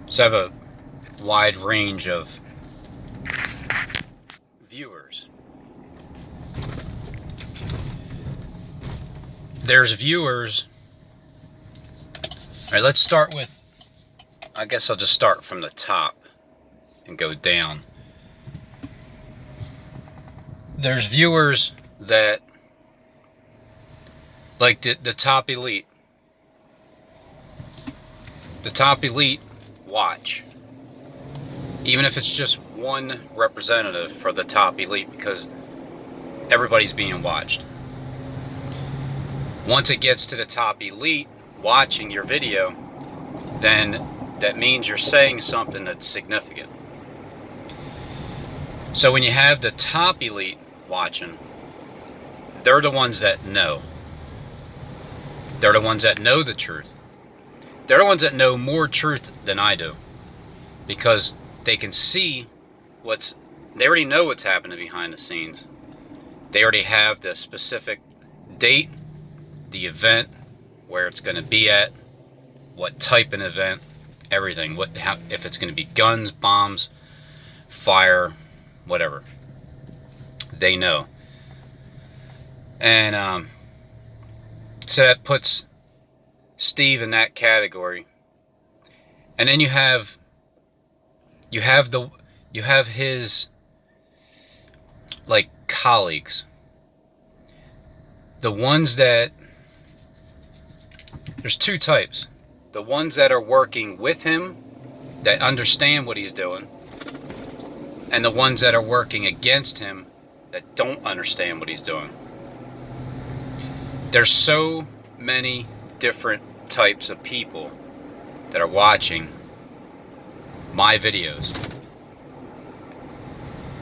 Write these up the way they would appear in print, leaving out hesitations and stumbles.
So I have a wide range of viewers. There's viewers. All right, let's start with, I guess I'll just start from the top and go down. There's viewers that, like the top elite. The top elite watch. Even if it's just one representative for the top elite, because everybody's being watched. Once it gets to the top elite watching your video, then that means you're saying something that's significant. So when you have the top elite watching, they're the ones that know. They're the ones that know the truth. They're the ones that know more truth than I do, because they can see they already know what's happening behind the scenes. They already have the specific date, the event, where it's going to be at, what type of event, everything. If it's going to be guns, bombs, fire, whatever. They know. And so that puts Steve in that category. And then you have his, like, colleagues. The ones that, there's two types. The ones that are working with him, that understand what he's doing, and the ones that are working against him, that don't understand what he's doing. There's so many different types of people that are watching my videos.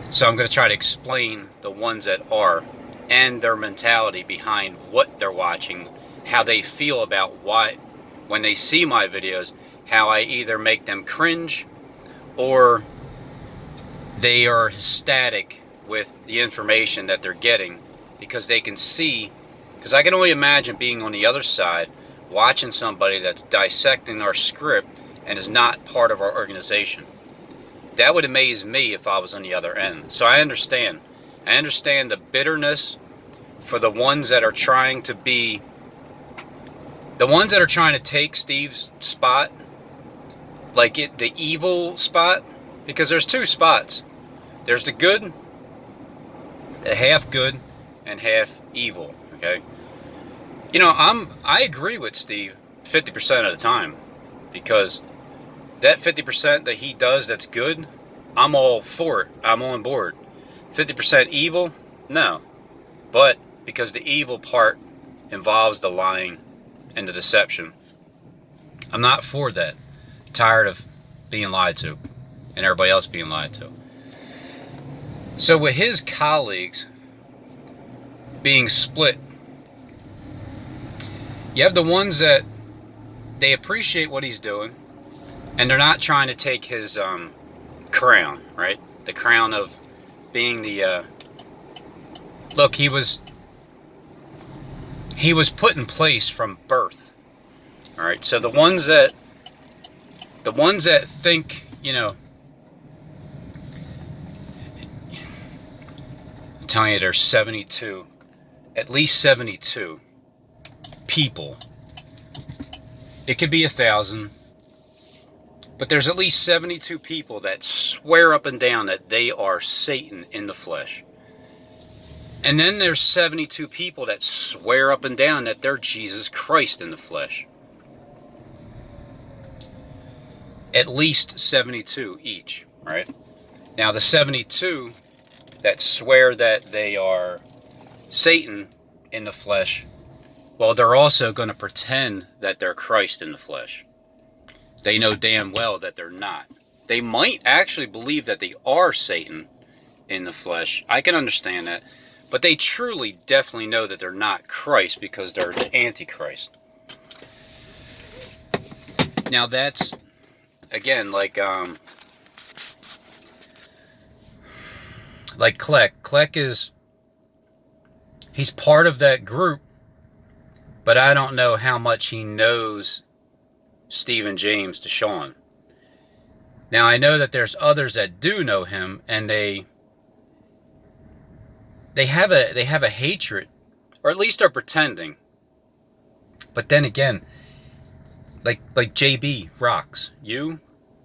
So I'm going to try to explain the ones that are, and their mentality behind what they're watching, how they feel about when they see my videos, how I either make them cringe or they are ecstatic with the information that they're getting, because they can see, because I can only imagine being on the other side, watching somebody that's dissecting our script and is not part of our organization. That would amaze me if I was on the other end. So I understand. I understand the bitterness for the ones that are trying to take Steve's spot, like the evil spot, because there's two spots. There's the good, the half good, and half evil. Okay. You know, I agree with Steve 50% of the time, because that 50% that he does that's good, I'm all for it. I'm on board. 50% evil? No. But because the evil part involves the lying and the deception, I'm not for that. Tired of being lied to and everybody else being lied to. So with his colleagues being split, you have the ones that they appreciate what he's doing, and they're not trying to take his crown, right? The crown of being the look, he was put in place from birth. All right. So the ones that think, you know, I'm telling you, there's 72, at least 72 people. It could be 1,000. But there's at least 72 people that swear up and down that they are Satan in the flesh. And then there's 72 people that swear up and down that they're Jesus Christ in the flesh. At least 72 each, right? Now the 72 that swear that they are Satan in the flesh, well, they're also going to pretend that they're Christ in the flesh. They know damn well that they're not. They might actually believe that they are Satan in the flesh. I can understand that. But they truly, definitely know that they're not Christ, because they're the Antichrist. Now that's, again, like Kleck. Kleck is, he's part of that group, but I don't know how much he knows Stephen James DeShawn. Now I know that there's others that do know him, and they have a hatred, or at least are pretending. But then again, like JB rocks. You,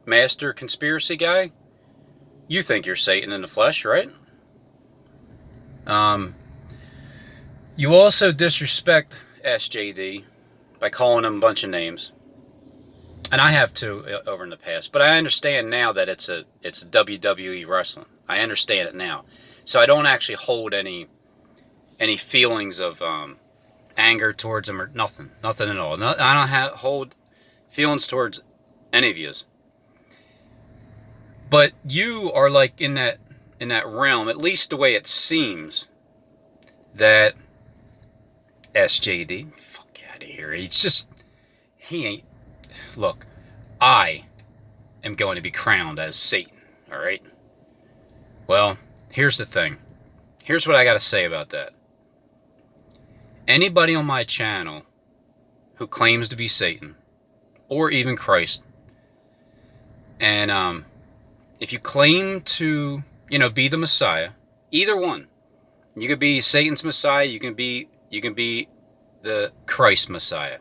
master conspiracy guy, you think you're Satan in the flesh, right? You also disrespect SJD by calling him a bunch of names, and I have too over in the past. But I understand now that it's WWE wrestling. I understand it now, so I don't actually hold any feelings of anger towards him or nothing at all. No, I don't hold feelings towards any of yous. But you are like in that realm, at least the way it seems, that SJD, fuck out of here. He ain't. Look, I am going to be crowned as Satan, all right? Well, here's the thing. Here's what I got to say about that. Anybody on my channel who claims to be Satan, or even Christ, and if you claim to, be the Messiah, either one, you could be Satan's Messiah, you can be the Christ Messiah.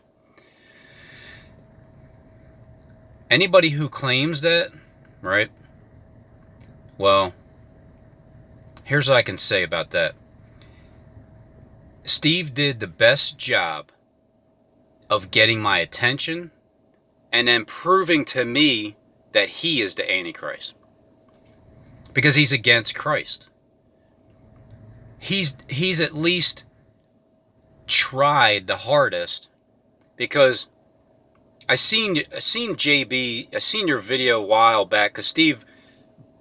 Anybody who claims that, right? Well, here's what I can say about that. Steve did the best job of getting my attention and then proving to me that he is the Antichrist. Because he's against Christ. He's at least tried the hardest, because I seen JB, I seen your video a while back, because Steve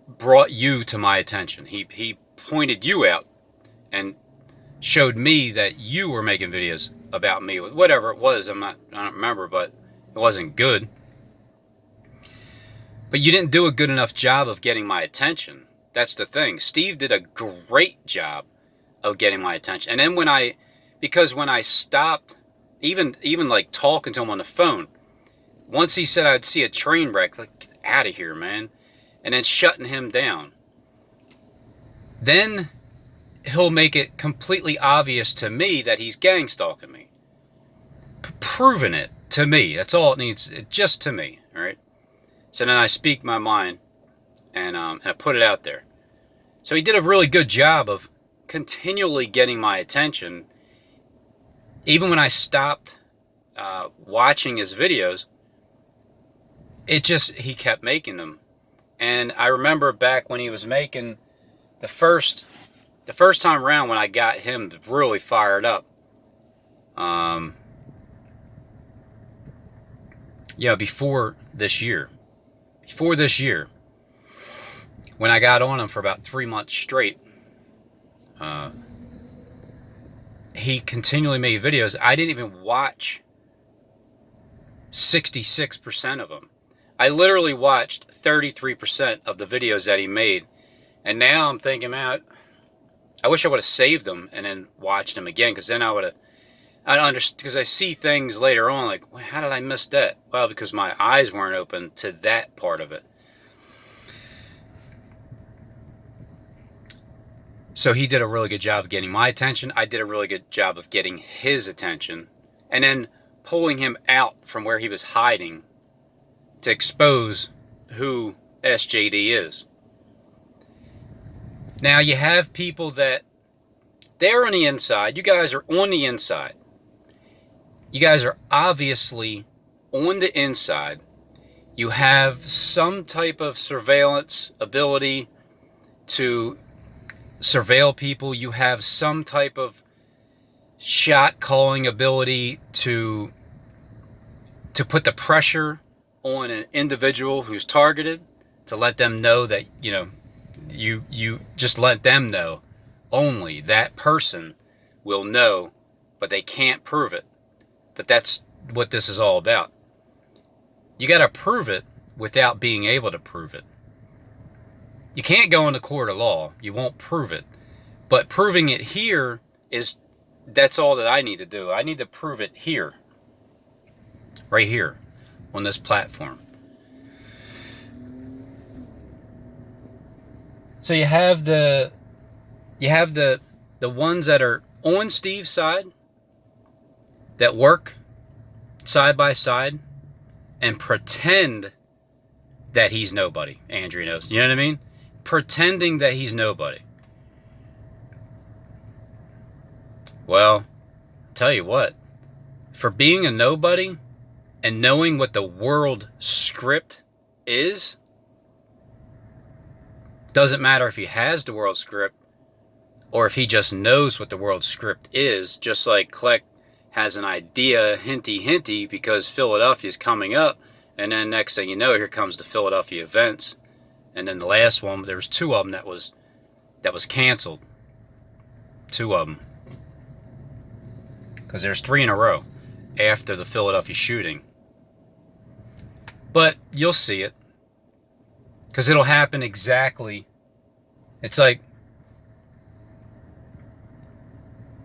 brought you to my attention. He pointed you out and showed me that you were making videos about me, whatever it was. I don't remember, but it wasn't good. But you didn't do a good enough job of getting my attention. That's the thing. Steve did a great job of getting my attention. And then when I stopped even like talking to him on the phone, once he said I'd see a train wreck, like, get out of here, man, and then shutting him down, then he'll make it completely obvious to me that he's gang stalking me. Proving it to me. That's all it needs, just to me, all right? So then I speak my mind, and I put it out there. So he did a really good job of continually getting my attention. Even when I stopped watching his videos, he kept making them. And I remember back when he was making the first time around, when I got him really fired up, before this year, when I got on him for about 3 months straight, he continually made videos. I didn't even watch 66% of them. I literally watched 33% of the videos that he made. And now I'm thinking, man, I wish I would have saved them and then watched them again, because then I understand, because I see things later on like, well, how did I miss that? Well, because my eyes weren't open to that part of it. So he did a really good job of getting my attention. I did a really good job of getting his attention, and then pulling him out from where he was hiding to expose who SJD is. Now you have people that they're on the inside. You guys are on the inside. You guys are obviously on the inside. You have some type of surveillance ability to surveil people. You have some type of shot calling ability to put the pressure on an individual who's targeted, to let them know that, you just let them know. Only that person will know, but they can't prove it. But that's what this is all about. You got to prove it without being able to prove it. You can't go into court of law. You won't prove it. But proving it here that's all that I need to do. I need to prove it here. Right here on this platform. So you have the ones that are on Steve's side, that work side by side and pretend that he's nobody. Andrea knows. You know what I mean? Pretending that he's nobody. Well, tell you what, for being a nobody and knowing what the world script is, doesn't matter if he has the world script or if he just knows what the world script is, just like Kleck has an idea, hinty, because Philadelphia's coming up, and then next thing you know, here comes the Philadelphia events. And then the last one, there was 2 of them that was canceled. 2 of them. Because there's 3 in a row after the Philadelphia shooting. But you'll see it. Because it'll happen exactly. It's like,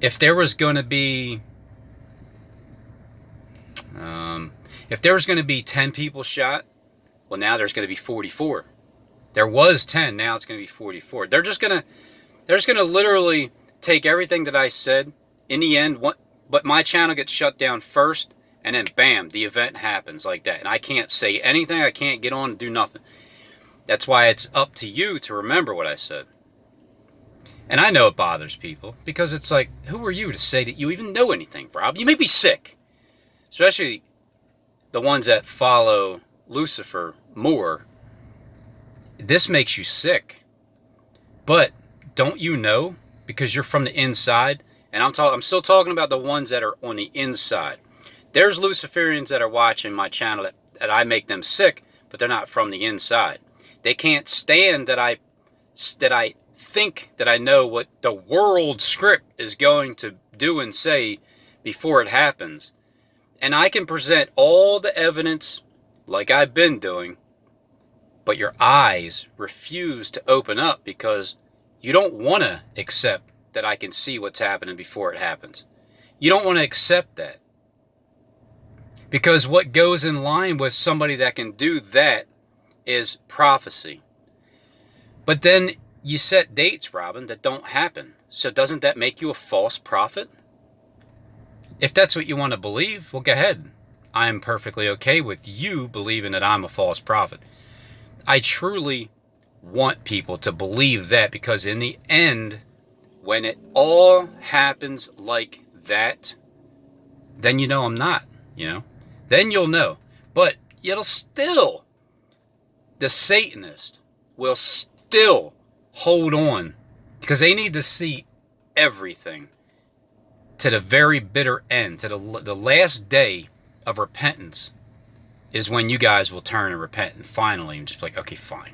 if there was going to be 10 people shot, well, now there's going to be 44. There was 10, now it's going to be 44. They're just going to literally take everything that I said. In the end, but my channel gets shut down first, and then bam, the event happens like that. And I can't say anything, I can't get on and do nothing. That's why it's up to you to remember what I said. And I know it bothers people, because it's like, who are you to say that you even know anything, Rob? You may be sick. Especially the ones that follow Lucifer more. This makes you sick. But don't you know? Because you're from the inside. And I'm still talking about the ones that are on the inside. There's Luciferians that are watching my channel that I make them sick, but they're not from the inside. They can't stand that I think that I know what the world script is going to do and say before it happens. And I can present all the evidence like I've been doing, but your eyes refuse to open up because you don't want to accept that I can see what's happening before it happens. You don't want to accept that. Because what goes in line with somebody that can do that is prophecy. But then you set dates, Robin, that don't happen. So doesn't that make you a false prophet? If that's what you want to believe, well, go ahead. I am perfectly okay with you believing that I'm a false prophet. I truly want people to believe that, because in the end, when it all happens like that, then you know I'm not, Then you'll know. But it'll still, the Satanist will still hold on, because they need to see everything to the very bitter end, to the last day of repentance is when you guys will turn and repent and finally and just be like, okay, fine.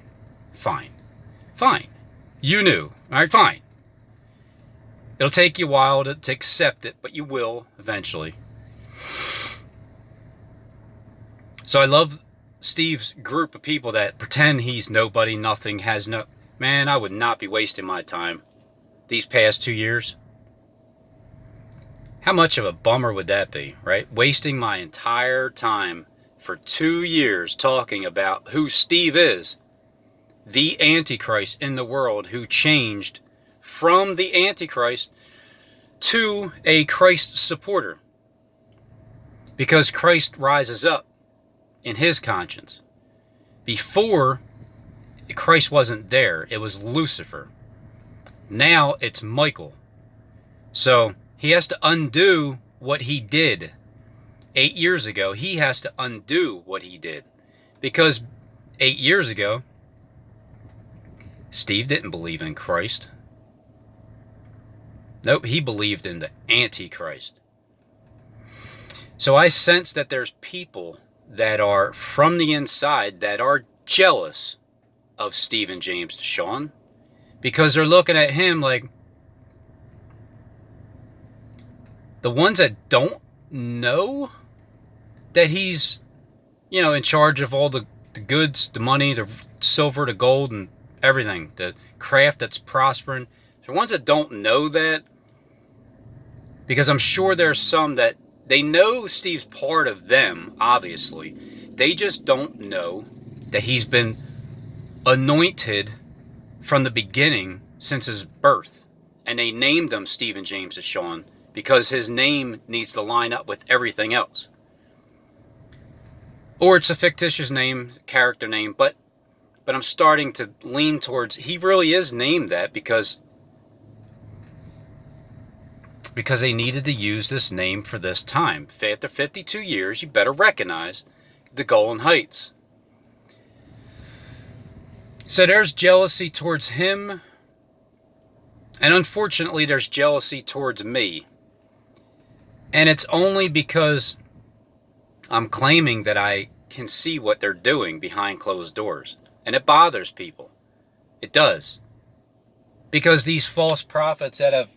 You knew. All right, fine. It'll take you a while to accept it, but you will eventually. So I love Steve's group of people that pretend he's nobody, nothing, has no... Man, I would not be wasting my time these past 2 years. How much of a bummer would that be, right? Wasting my entire time for 2 years talking about who Steve is, the Antichrist in the world who changed from the Antichrist to a Christ supporter. Because Christ rises up in his conscience. Before, Christ wasn't there. It was Lucifer. Now it's Michael. So he has to undo what he did 8 years ago. He has to undo what he did. Because 8 years ago, Steve didn't believe in Christ. Nope, he believed in the Antichrist. So I sense that there's people that are from the inside that are jealous of Stephen James Deshawn, because they're looking at him like, the ones that don't know that he's, in charge of all the goods, the money, the silver, the gold, and everything, the craft that's prospering. The ones that don't know that, because I'm sure there's some that they know Steve's part of them, obviously. They just don't know that he's been anointed from the beginning since his birth. And they named him Stephen James DeShawn because his name needs to line up with everything else. Or it's a fictitious name, character name, but I'm starting to lean towards he really is named that because they needed to use this name for this time. After 52 years, you better recognize the Golan Heights. So there's jealousy towards him, and unfortunately there's jealousy towards me. And it's only because I'm claiming that I can see what they're doing behind closed doors. And it bothers people. It does. Because these false prophets that have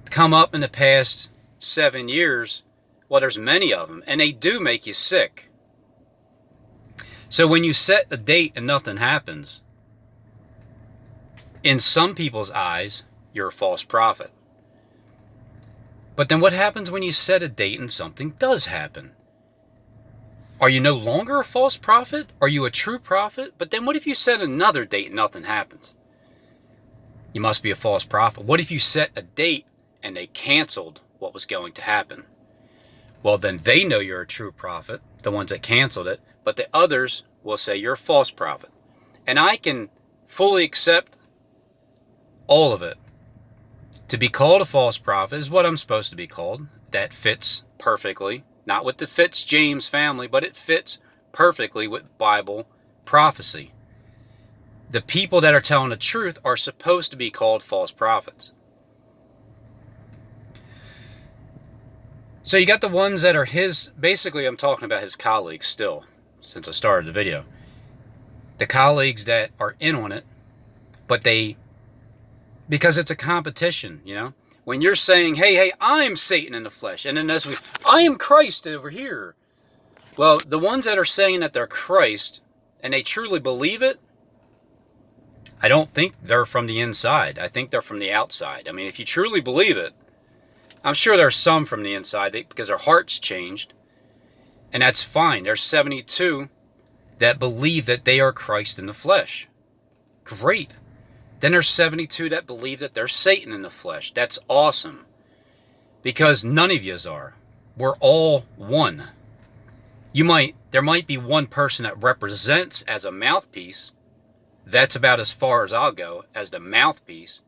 come up in the past 7 years, well, there's many of them, and they do make you sick. So when you set a date and nothing happens, in some people's eyes, you're a false prophet. But then what happens when you set a date and something does happen? Are you no longer a false prophet? Are you a true prophet? But then what if you set another date and nothing happens? You must be a false prophet. What if you set a date and they canceled what was going to happen? Well, then they know you're a true prophet, the ones that canceled it, but the others will say you're a false prophet. And I can fully accept all of it. To be called a false prophet is what I'm supposed to be called. That fits perfectly. Not with the Fitz James family, but it fits perfectly with Bible prophecy. The people that are telling the truth are supposed to be called false prophets. So you got the ones that are basically I'm talking about his colleagues still, since I started the video. The colleagues that are in on it, but because it's a competition, you know? When you're saying, hey, I'm Satan in the flesh, and then this week, I am Christ over here. Well, the ones that are saying that they're Christ, and they truly believe it, I don't think they're from the inside. I think they're from the outside. I mean, if you truly believe it, I'm sure there's some from the inside because their hearts changed, and that's fine. There's 72 that believe that they are Christ in the flesh. Great. Then there's 72 that believe that they're Satan in the flesh. That's awesome. Because none of yous are. We're all one. There might be one person that represents as a mouthpiece. That's about as far as I'll go as the mouthpiece.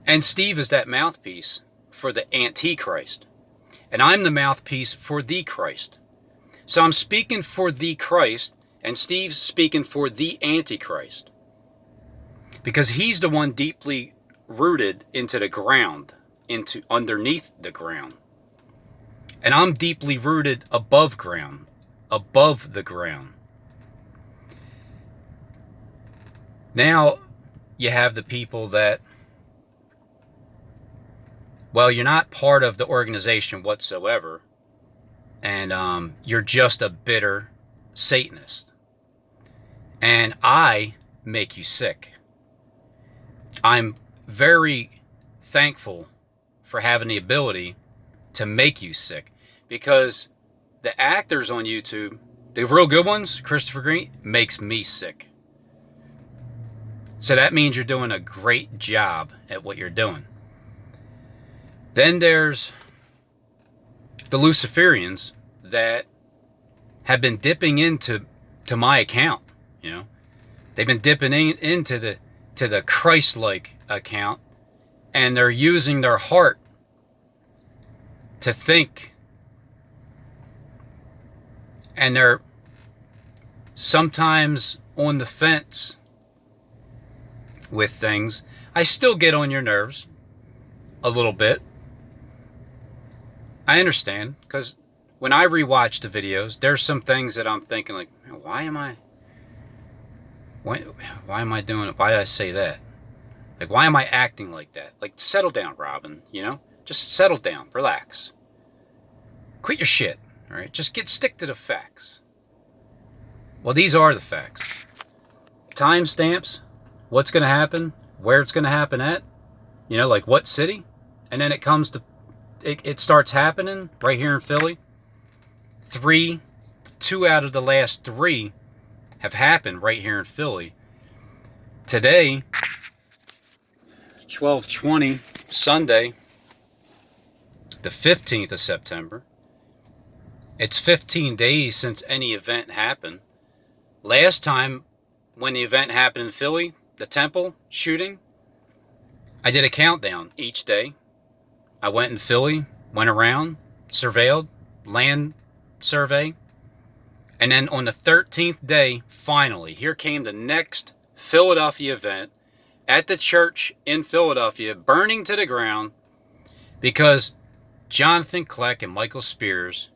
And Steve is that mouthpiece for the Antichrist. And I'm the mouthpiece for the Christ. So I'm speaking for the Christ, and Steve's speaking for the Antichrist. Because he's the one deeply rooted into the ground, underneath the ground. And I'm deeply rooted above ground, above the ground. Now you have the people that, well, you're not part of the organization whatsoever, and you're just a bitter Satanist. And I make you sick. I'm very thankful for having the ability to make you sick, because the actors on YouTube, the real good ones, Christopher Green, makes me sick. So that means you're doing a great job at what you're doing. Then there's the Luciferians that have been dipping into my account, you know. They've been dipping into the Christ-like account, and they're using their heart to think, and they're sometimes on the fence with things. I still get on your nerves a little bit. I understand, because when I rewatch the videos, there's some things that I'm thinking like, why am I doing it? Why did I say that? Like, why am I acting like that? Like, settle down, Robin, you know? Just settle down, relax. Quit your shit, all right? Just stick to the facts. Well, these are the facts. Timestamps, what's going to happen, where it's going to happen at, you know, like what city, and then it starts happening right here in Philly. 2 out of the last 3 have happened right here in Philly. Today, 12/20, Sunday, the 15th of September. It's 15 days since any event happened. Last time when the event happened in Philly, the Temple shooting, I did a countdown each day. I went in Philly, went around, surveilled, land survey. And then on the 13th day, finally, here came the next Philadelphia event at the church in Philadelphia, burning to the ground because Jonathan Kleck and Michael Spears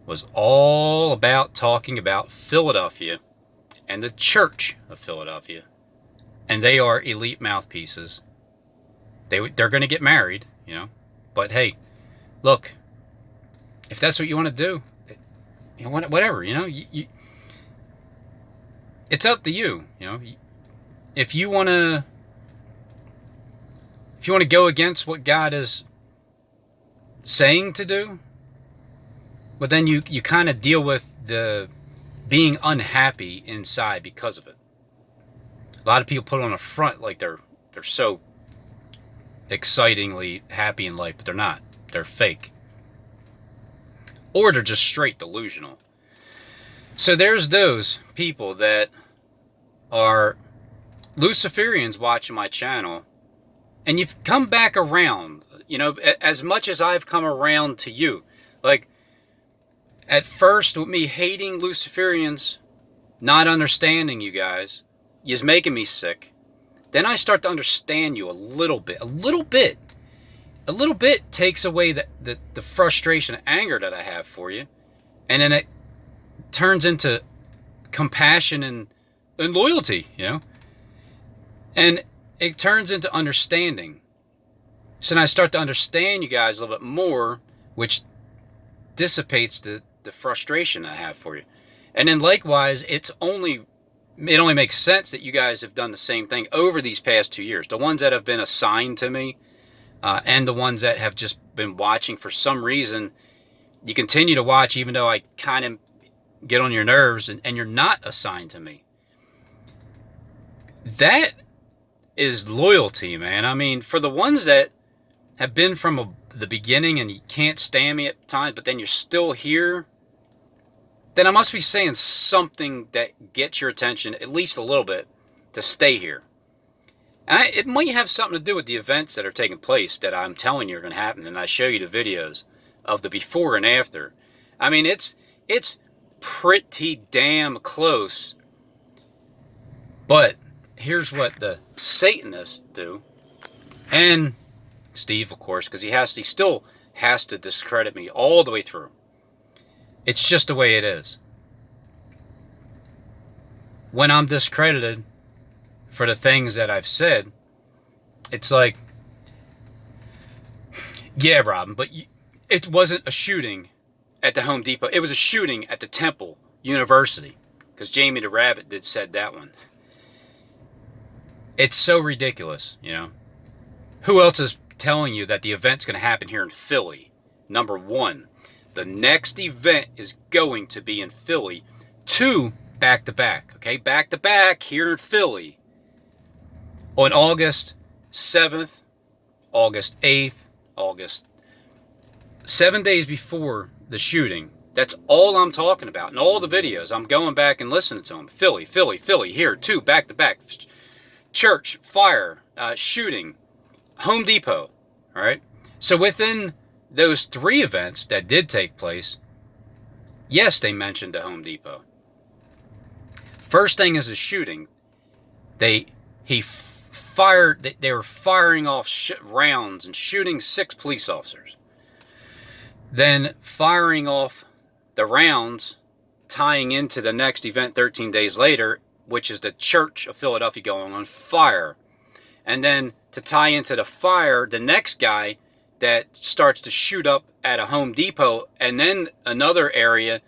was all about talking about Philadelphia and the Church of Philadelphia. And they are elite mouthpieces. They're going to get married, you know. But hey, look, if that's what you want to do, you know, whatever, you know, it's up to you, you know. If you want to go against what God is saying to do, but then you kind of deal with the being unhappy inside because of it. A lot of people put on a front like they're so excitingly happy in life, but they're not. They're fake. Or they're just straight delusional. So there's those people that are Luciferians watching my channel, and you've come back around, you know, as much as I've come around to you. Like, at first, with me hating Luciferians, not understanding you guys, is making me sick. Then I start to understand you a little bit. A little bit takes away the frustration and anger that I have for you. And then it turns into compassion and loyalty, you know. And it turns into understanding. So then I start to understand you guys a little bit more, which dissipates the frustration I have for you. And then likewise, it only makes sense that you guys have done the same thing over these past 2 years. The ones that have been assigned to me, and the ones that have just been watching for some reason, you continue to watch even though I kind of get on your nerves, and you're not assigned to me. That is loyalty, man. I mean, for the ones that have been from the beginning and you can't stand me at times, but then you're still here, then I must be saying something that gets your attention at least a little bit to stay here. And it might have something to do with the events that are taking place that I'm telling you are going to happen, and I show you the videos of the before and after. I mean, it's pretty damn close. But here's what the Satanists do, and Steve, of course, because he still has to discredit me all the way through. It's just the way it is. When I'm discredited for the things that I've said, it's like, yeah, Robin, but it wasn't a shooting at the Home Depot. It was a shooting at the Temple University, because Jamie the Rabbit said that one. It's so ridiculous, you know. Who else is telling you that the event's going to happen here in Philly? Number one, the next event is going to be in Philly, 2 back-to-back, okay? Back-to-back here in Philly on August 7th, August 8th, August, 7 days before the shooting. That's all I'm talking about. In all the videos, I'm going back and listening to them. Philly, here, 2 back-to-back. Church, fire, shooting, Home Depot, all right? So within those 3 events that did take place, yes, they mentioned the Home Depot. First thing is a shooting. They were firing off rounds and shooting 6 police officers. Then firing off the rounds, tying into the next event 13 days later, which is the Church of Philadelphia going on fire. And then to tie into the fire, the next guy that starts to shoot up at a Home Depot, and then another area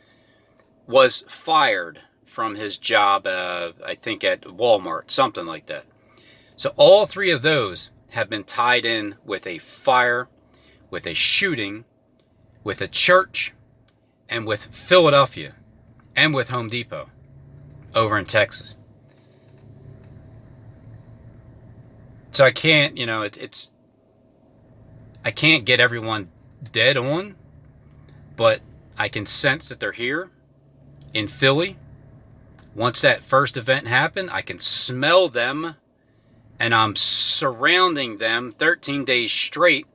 was fired from his job, I think at Walmart, something like that. So all 3 of those have been tied in with a fire, with a shooting, with a church, and with Philadelphia, and with Home Depot over in Texas. So I can't, I can't get everyone dead on, but I can sense that they're here in Philly. Once that first event happened, I can smell them, and I'm surrounding them 13 days straight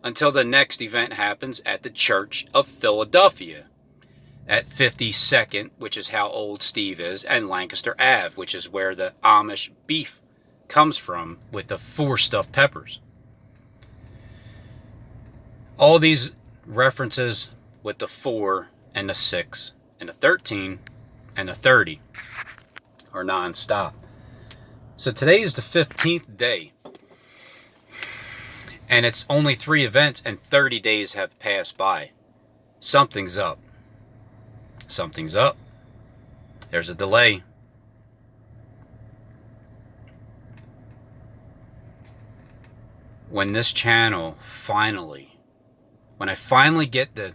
until the next event happens at the Church of Philadelphia at 52nd, which is how old Steve is, and Lancaster Ave, which is where the Amish beef comes from with the 4 stuffed peppers. All these references with the 4 and the 6 and the 13 and the 30 are non-stop. So today is the 15th day, and it's only 3 events and 30 days have passed by. Something's up. Something's up. There's a delay. When this channel finally, when I finally get the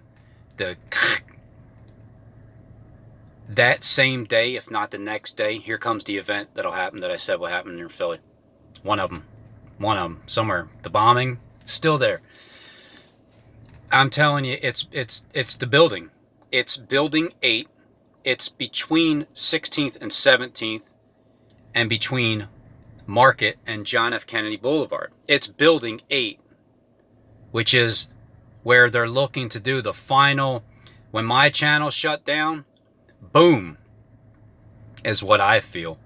that same day, if not the next day, here comes the event that'll happen that I said will happen near Philly. One of them, somewhere. The bombing, still there. I'm telling you, it's the building. It's building 8. It's between 16th and 17th, and between Market and John F. Kennedy Boulevard. It's building 8, which is where they're looking to do the final. When my channel shut down, boom, is what I feel.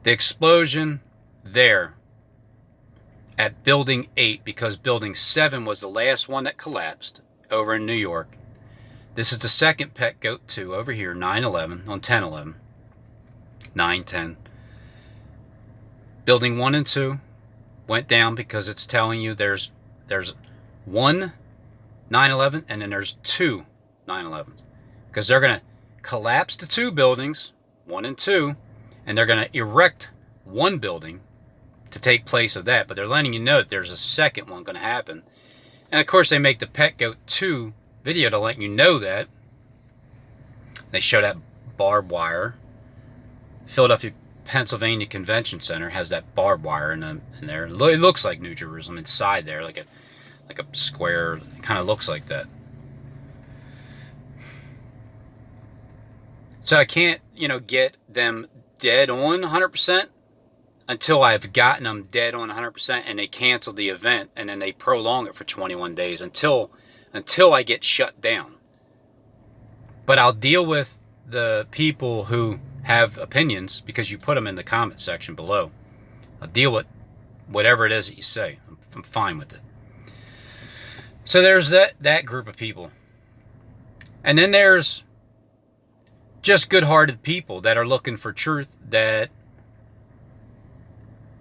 The explosion there at building 8, because building 7 was the last one that collapsed over in New York. This is the second Pet Goat 2 over here, 9/11, on 10/11, 9/10. Building 1 and 2 went down because it's telling you there's one 9/11 and then there's 2 9/11s, because they're going to collapse the 2 buildings, 1 and 2, and they're going to erect 1 building to take place of that. But they're letting you know that there's a second one going to happen. And of course they make the Pet Goat 2 video to let you know that. They show that barbed wire. Philadelphia, Pennsylvania Convention Center has that barbed wire in there. It looks like New Jerusalem inside there, like a square. It kind of looks like that. So I can't, get them dead on 100% until I've gotten them dead on 100% and they cancel the event, and then they prolong it for 21 days until I get shut down. But I'll deal with the people who have opinions, because you put them in the comment section below. I'll deal with whatever it is that you say. I'm fine with it. So there's that group of people. And then there's just good-hearted people that are looking for truth, that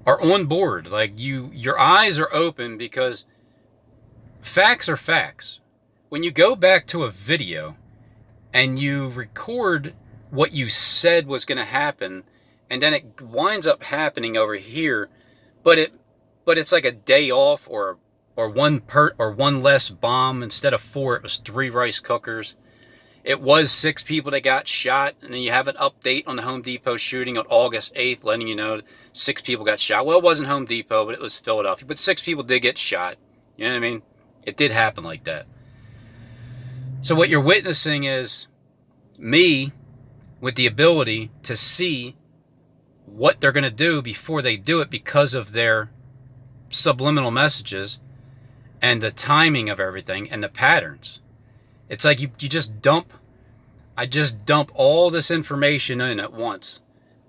are on board. Like your eyes are open, because facts are facts. When you go back to a video and you record what you said was going to happen, and then it winds up happening over here, but it's like a day off, or one less bomb. Instead of 4, it was 3 rice cookers. It was 6 people that got shot, and then you have an update on the Home Depot shooting on August 8th, letting you know 6 people got shot. Well, it wasn't Home Depot, but it was Philadelphia. But 6 people did get shot. You know what I mean? It did happen like that. So what you're witnessing is me with the ability to see what they're going to do before they do it, because of their subliminal messages and the timing of everything and the patterns. It's like I just dump all this information in at once,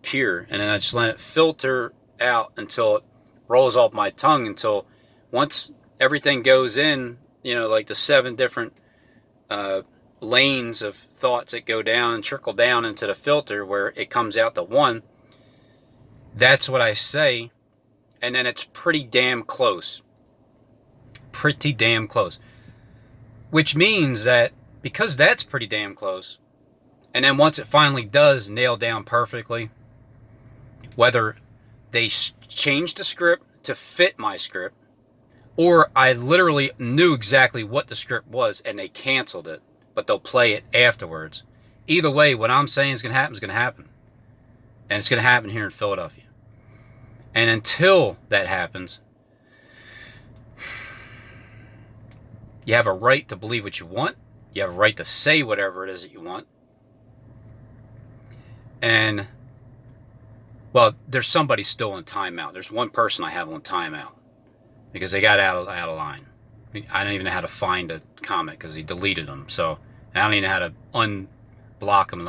pure, and then I just let it filter out until it rolls off my tongue, until once everything goes in, like the 7 different lanes of thoughts that go down and trickle down into the filter, where it comes out to 1. That's what I say, and then it's pretty damn close. Pretty damn close. Which means that because that's pretty damn close, and then once it finally does nail down perfectly, whether they change the script to fit my script, or I literally knew exactly what the script was and they canceled it, but they'll play it afterwards. Either way, what I'm saying is going to happen is going to happen. And it's going to happen here in Philadelphia. And until that happens, you have a right to believe what you want. You have a right to say whatever it is that you want. And, well, there's somebody still on timeout. There's one person I have on timeout because they got out of line. I don't even know how to find a comment because he deleted them. So I don't even know how to unblock him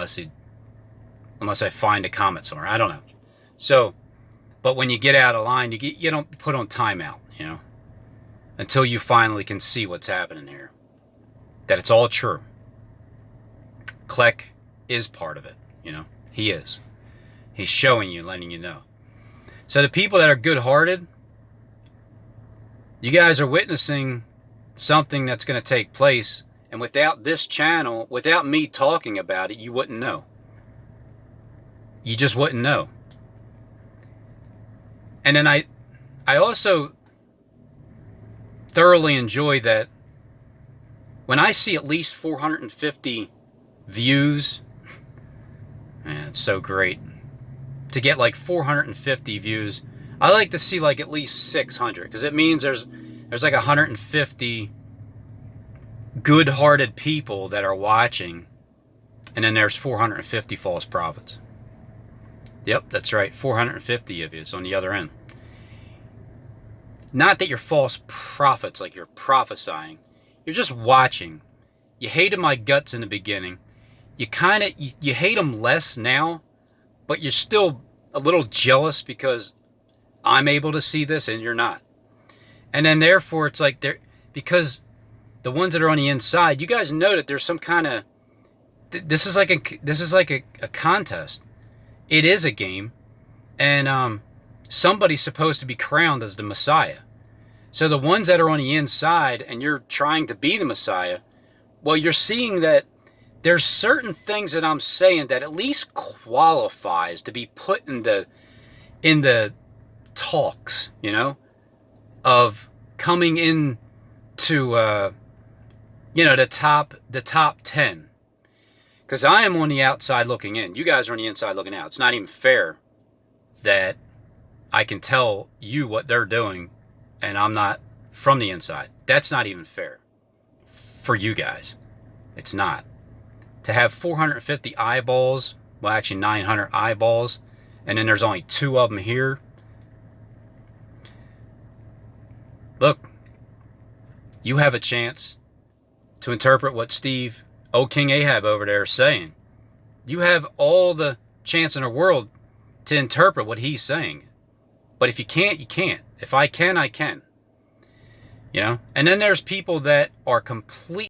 unless I find a comment somewhere. I don't know. So, but when you get out of line, you don't put on timeout, until you finally can see what's happening here. That it's all true. Kleck is part of it, He is. He's showing you, letting you know. So the people that are good-hearted, you guys are witnessing something that's going to take place, and without this channel, without me talking about it, you wouldn't know. You just wouldn't know. And then I also thoroughly enjoy that when I see at least 450 views, man, it's so great. To get like 450 views, I like to see like at least 600, because it means there's like 150 good-hearted people that are watching, and then there's 450 false prophets. Yep, that's right, 450 of you is on the other end. Not that you're false prophets, like you're prophesying. You're just watching. You hated my guts in the beginning. You hate them less now, but you're still a little jealous because I'm able to see this and you're not. And then therefore it's like because the ones that are on the inside, you guys know that there's some kind of, this is like a contest. It is a game, and somebody's supposed to be crowned as the Messiah. So the ones that are on the inside and you're trying to be the Messiah, well, you're seeing that there's certain things that I'm saying that at least qualifies to be put in the talks, of coming in to the top 10. Because I am on the outside looking in. You guys are on the inside looking out. It's not even fair that I can tell you what they're doing and I'm not from the inside. That's not even fair for you guys. It's not. To have 450 eyeballs, well, actually 900 eyeballs, and then there's only 2 of them here. Look, you have a chance to interpret what Steve, King Ahab over there, is saying. You have all the chance in the world to interpret what he's saying. But if you can't, you can't. If I can, I can. And then there's people that are completely